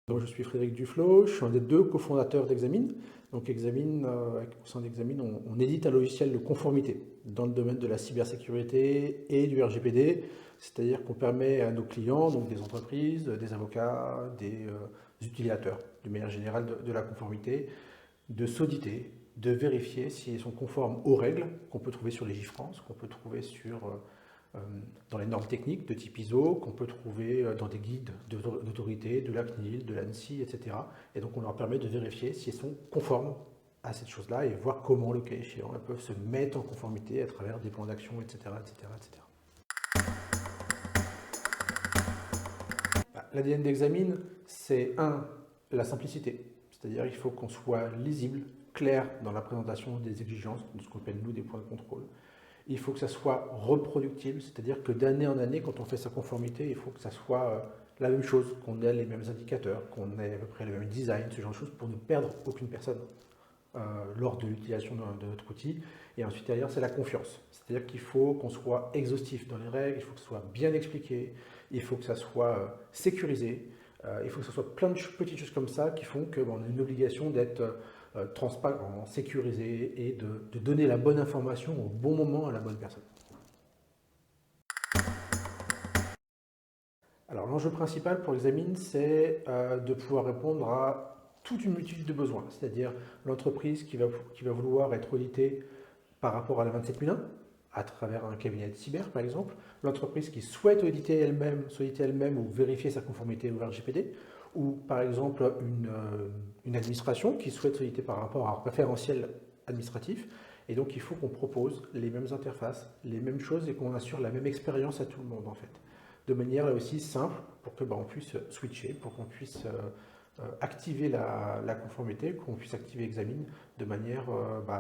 Donc, je suis Frédéric Duflo, je suis un des deux cofondateurs d'Examine. Donc Examine, au sein d'Examine, on édite un logiciel de conformité dans le domaine de la cybersécurité et du RGPD, c'est-à-dire qu'on permet à nos clients, donc des entreprises, des avocats, des utilisateurs, de manière générale de la conformité, de s'auditer, de vérifier s'ils sont conformes aux règles qu'on peut trouver sur Légifrance, qu'on peut trouver euh, dans les normes techniques de type ISO, qu'on peut trouver dans des guides d'autorité, de la CNIL, de l'ANSSI, etc. Et donc on leur permet de vérifier s'ils sont conformes à cette chose-là et voir comment, le cas échéant, elles peuvent se mettre en conformité à travers des plans d'action, etc., etc., etc. L'ADN d'Examine, c'est la simplicité. C'est-à-dire qu'il faut qu'on soit lisible, clair dans la présentation des exigences, de ce qu'on appelle nous des points de contrôle. Il faut que ça soit reproductible, c'est-à-dire que d'année en année, quand on fait sa conformité, il faut que ça soit la même chose, qu'on ait les mêmes indicateurs, qu'on ait à peu près le même design, ce genre de choses, pour ne perdre aucune personne lors de l'utilisation de notre outil. Et ensuite, derrière, c'est la confiance. C'est-à-dire qu'il faut qu'on soit exhaustif dans les règles, il faut que ce soit bien expliqué, il faut que ça soit sécurisé, il faut que ce soit plein de petites choses comme ça qui font qu'on a une obligation d'être transparent, sécurisé et de donner la bonne information au bon moment à la bonne personne. Alors l'enjeu principal pour Examine, c'est de pouvoir répondre à toute une multitude de besoins, c'est-à-dire l'entreprise qui va vouloir être auditée par rapport à la 27001, à travers un cabinet de cyber par exemple, l'entreprise qui souhaite auditer elle-même ou vérifier sa conformité au RGPD, ou par exemple une administration qui souhaite auditer par rapport à un référentiel administratif. Et donc il faut qu'on propose les mêmes interfaces, les mêmes choses et qu'on assure la même expérience à tout le monde en fait. De manière là aussi simple pour que on puisse switcher, pour qu'on puisse activer la conformité, qu'on puisse activer Examine de manière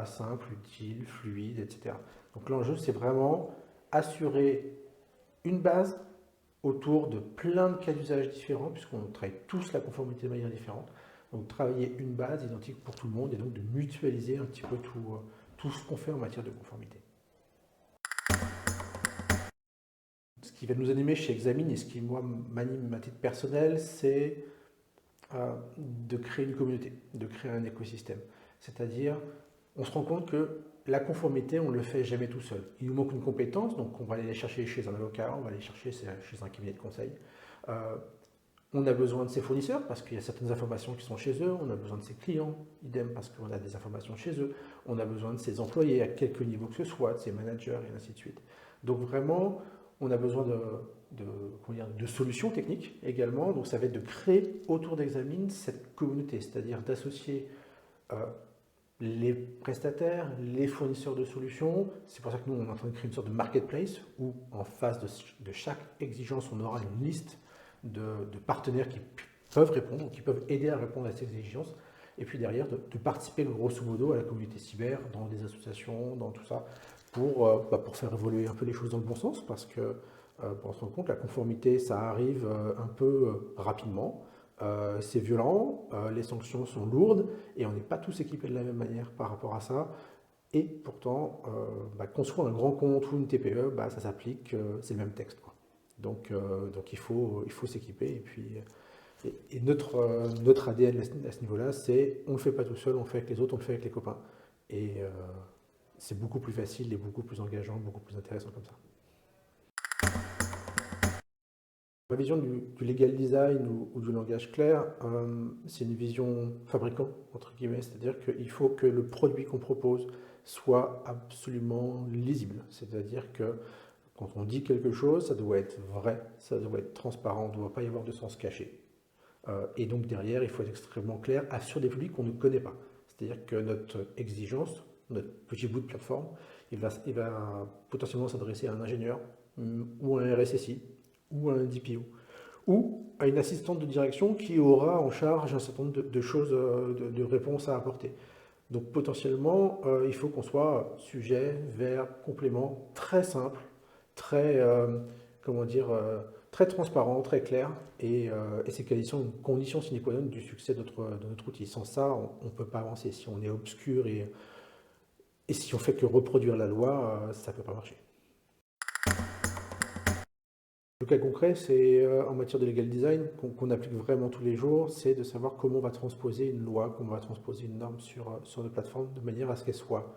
simple, utile, fluide, etc. Donc l'enjeu, c'est vraiment assurer une base autour de plein de cas d'usage différents, puisqu'on travaille tous la conformité de manière différente. Donc travailler une base identique pour tout le monde et donc de mutualiser un petit peu tout ce qu'on fait en matière de conformité. Ce qui va nous animer chez Examine et ce qui, moi, m'anime à titre personnel, c'est de créer une communauté, de créer un écosystème. C'est-à-dire, on se rend compte que la conformité, on ne le fait jamais tout seul. Il nous manque une compétence, donc on va aller la chercher chez un avocat, on va aller chercher chez un cabinet de conseil. On a besoin de ses fournisseurs parce qu'il y a certaines informations qui sont chez eux, on a besoin de ses clients, idem parce qu'on a des informations chez eux, on a besoin de ses employés à quelque niveau que ce soit, de ses managers et ainsi de suite. Donc vraiment, on a besoin de solutions techniques également, donc ça va être de créer autour d'Examine cette communauté, c'est-à-dire d'associer les prestataires, les fournisseurs de solutions. C'est pour ça que nous, on est en train de créer une sorte de marketplace où en face de chaque exigence, on aura une liste de partenaires qui peuvent répondre, qui peuvent aider à répondre à ces exigences. Et puis derrière, de participer grosso modo à la communauté cyber, dans des associations, dans tout ça, pour faire évoluer un peu les choses dans le bon sens, parce que pour se rendre compte, la conformité, ça arrive un peu rapidement. C'est violent, les sanctions sont lourdes et on n'est pas tous équipés de la même manière par rapport à ça. Et pourtant, qu'on soit un grand compte ou une TPE, ça s'applique, c'est le même texte, quoi. Donc il faut s'équiper. Et puis notre ADN à ce niveau-là, c'est on ne le fait pas tout seul, on le fait avec les autres, on le fait avec les copains. Et c'est beaucoup plus facile et beaucoup plus engageant, beaucoup plus intéressant comme ça. La vision du legal design ou du langage clair, c'est une vision fabricant, entre guillemets, c'est-à-dire qu'il faut que le produit qu'on propose soit absolument lisible. C'est-à-dire que quand on dit quelque chose, ça doit être vrai, ça doit être transparent, il ne doit pas y avoir de sens caché. Et donc derrière, il faut être extrêmement clair sur des publics qu'on ne connaît pas. C'est-à-dire que notre exigence, notre petit bout de plateforme, il va potentiellement s'adresser à un ingénieur ou à un RSSI ou à un DPO ou à une assistante de direction qui aura en charge un certain nombre de choses, de réponses à apporter. Donc potentiellement, il faut qu'on soit sujet, verbe, complément, très simple, très, comment dire, très transparent, très clair, et c'est condition sine qua non du succès de notre outil. Sans ça, on ne peut pas avancer. Si on est obscur et si on fait que reproduire la loi, ça ne peut pas marcher. Le le cas concret, c'est en matière de legal design qu'on applique vraiment tous les jours, c'est de savoir comment on va transposer une loi, comment on va transposer une norme sur nos plateformes de manière à ce qu'elle soit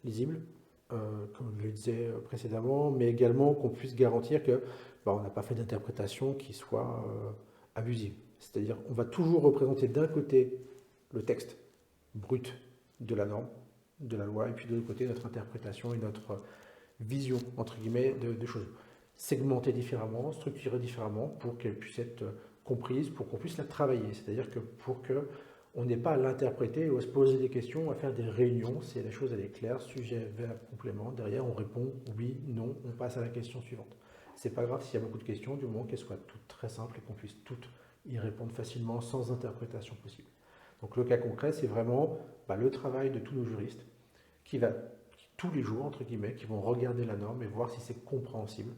lisible, comme je le disais précédemment, mais également qu'on puisse garantir que on n'a pas fait d'interprétation qui soit abusive. C'est-à-dire on va toujours représenter d'un côté le texte brut de la norme, de la loi, et puis de l'autre côté notre interprétation et notre vision, entre guillemets, de choses. Segmentées différemment, structurées différemment, pour qu'elles puissent être comprises, pour qu'on puisse la travailler. C'est-à-dire que pour que on n'ait pas à l'interpréter ou à se poser des questions, à faire des réunions, si la chose elle est claire, sujet, verbe, complément, derrière on répond oui, non, on passe à la question suivante. C'est pas grave s'il y a beaucoup de questions, du moment qu'elles soient toutes très simples et qu'on puisse toutes y répondre facilement sans interprétation possible. Donc le cas concret, c'est vraiment le travail de tous nos juristes qui va tous les jours, entre guillemets, qui vont regarder la norme et voir si c'est compréhensible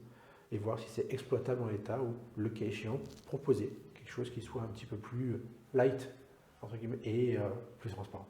et voir si c'est exploitable en l'état ou, le cas échéant, proposer quelque chose qui soit un petit peu plus light, entre guillemets, et plus transparent.